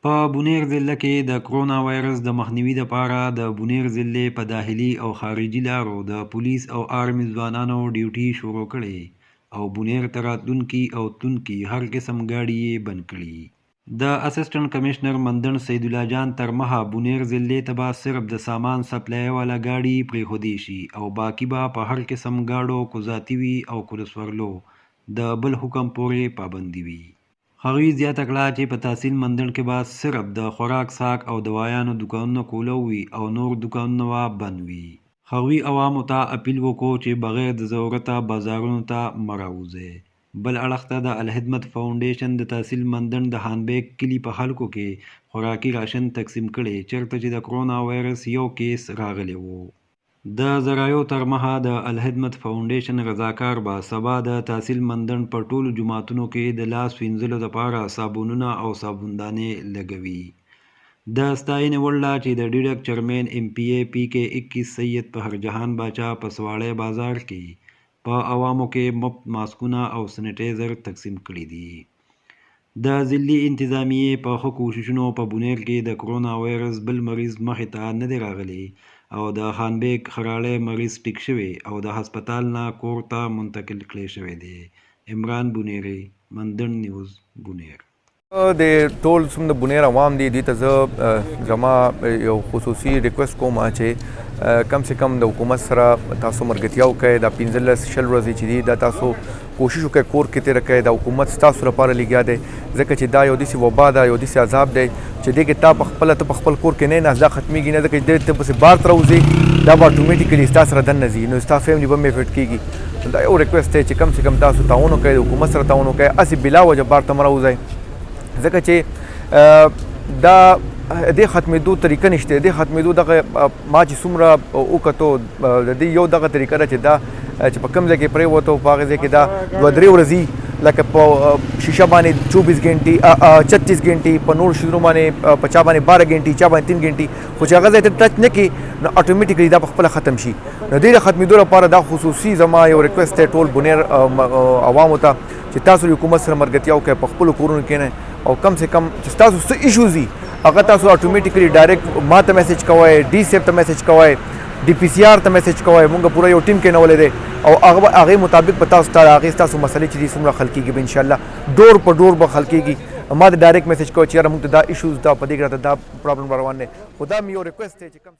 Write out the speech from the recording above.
په بونیر ضلع کې د کرونا وایرس د مخنیوي لپاره د بونیر ضلع په داخلي او خارجي لارو د پولیس او آرمي ځوانانو ډیوټي شروع کړې او بونیر ته راتلونکي او تلونکي هر قسم ګاډي یې بند کړي. د اسسټنټ کمشنر مندن سید الله جان تر مخه بونیر ضلع ته به صرف د سامان سپلای والا ګاډي پرېښودی شي او باقي به په هر قسم ګاډو کوزاتي وي او کورسورلو د بل حکم پورې پابندي وي. هغوی زیاته کړه چې په تحصیل مندړ کې به صرف د خوراک ساک او دوایانو دکانونه کوله وي او نور دکانونه به بند وي. هغوی عوامو ته اپیل وکړو چې بغیر د ضرورته بازارونو ته مه راوځئ. بل اړخ ته د الخدمت فاونډیشن د تحصیل مندن د هانبیک کلي په خلکو کې خوراکي راشن تقسیم کړي چېرته چې د کرونا وایرس یو کیس راغلی و. د ذرایعو تر مخه د الخدمت فاونډیشن رضاکار به سبا د تحصیل مندن په ټولو جوماتونو کې د لاس وینځلو لپاره صابونونه او صابوندانې لګوي. د ستاینې وړ ده چې د ډیډک چیرمین ایم پی اے پی کے 21 سید پهرجهان باچا په سواړی بازار کې په عوامو کې مفت ماسکونه او سینیټایزر تقسیم کړي دي. د ضلعي انتظامیې په ښه کوششونو په بونیر کې د کرونا وایرس بل مریض مخې ته نه دی راغلی او د خانبیک خراړی مریض ټیک شوی او د هسپتال نه کور ته منتقل کړی شوی دی. عمران بونیری، مندن نیوز، بونیر. د ټول څومره بونیر عوام دي دوی ته زه زما یو خصوصي ریکوست کوم چې کم سے کم د حکومت سره تاسو ملګرتیا وکړئ. دا 15-20 ورځې چې دي دا تاسو کوشش وکړئ کور کې تېره کړئ. د حکومت ستاسو لپاره لګیا دی ځکه چې دا یو داسې وبا ده، یو داسې عذاب دی چې دې کې تا په خپل کور کې نه ناست دا ختمیږي نه، ځکه چې دې ته پسې بار ته راوځي دا به اټومیټیکلي ستا سره دننه ځي نو ستا فیملي به هم افیکټ کېږي. دا یو ریکوست دی چې کم سے کم تاسو تعاون وکړئ، د حکومت سره تعاون وکړئ، هسې بلا وجه بار ته مه راوځئ ځکه چې دا د ختمېدو طریقه نشته. د ختمېدو دغه ما چې څومره وکتو د دې یو دغه طریقه ده چې دا چې په کوم ځای کې پرېوتو په هغه ځای کې دا 2-3 ورځې لکه په شیشه باندې 24 ګنټې 36 ګنټې په نور شیزونو باندې په چا باندې 12 ګنټې چا باندې 3 ګنټې خو چې هغه ځای ته ټچ نه کړي نو اټومیټیکلي دا په خپله ختم شي. نو دې د ختمېدو لپاره دا خصوصي زما یو ریکوست دی ټول بونیر عوامو ته چې تاسو د حکومت سره ملګرتیا وکړئ، په خپلو کورونو کښېنئ او کم سے کم چې ستاسو څه ایشوز وي هغه تاسو اټومیټیکلي ډایرکټ ما ته میسج کوئ، ډي صاحب ته میسج کوئ، ډي پی سی آر ته میسج کوئ. مونږ پوره یو ټیم کېنولی دی او هغې مطابق به تاسو ته هغې ستاسو مسلې چې دي څومره حل کېږي به انشاءالله ډور په ډور به حل کېږي. ما ته ډایرکټ میسج کوئ چې یاره مونږ ته دا ایشوز دا په دې کې راته دا پرابلم را روان دی. خو دا مې یو ریکوست دی چې کم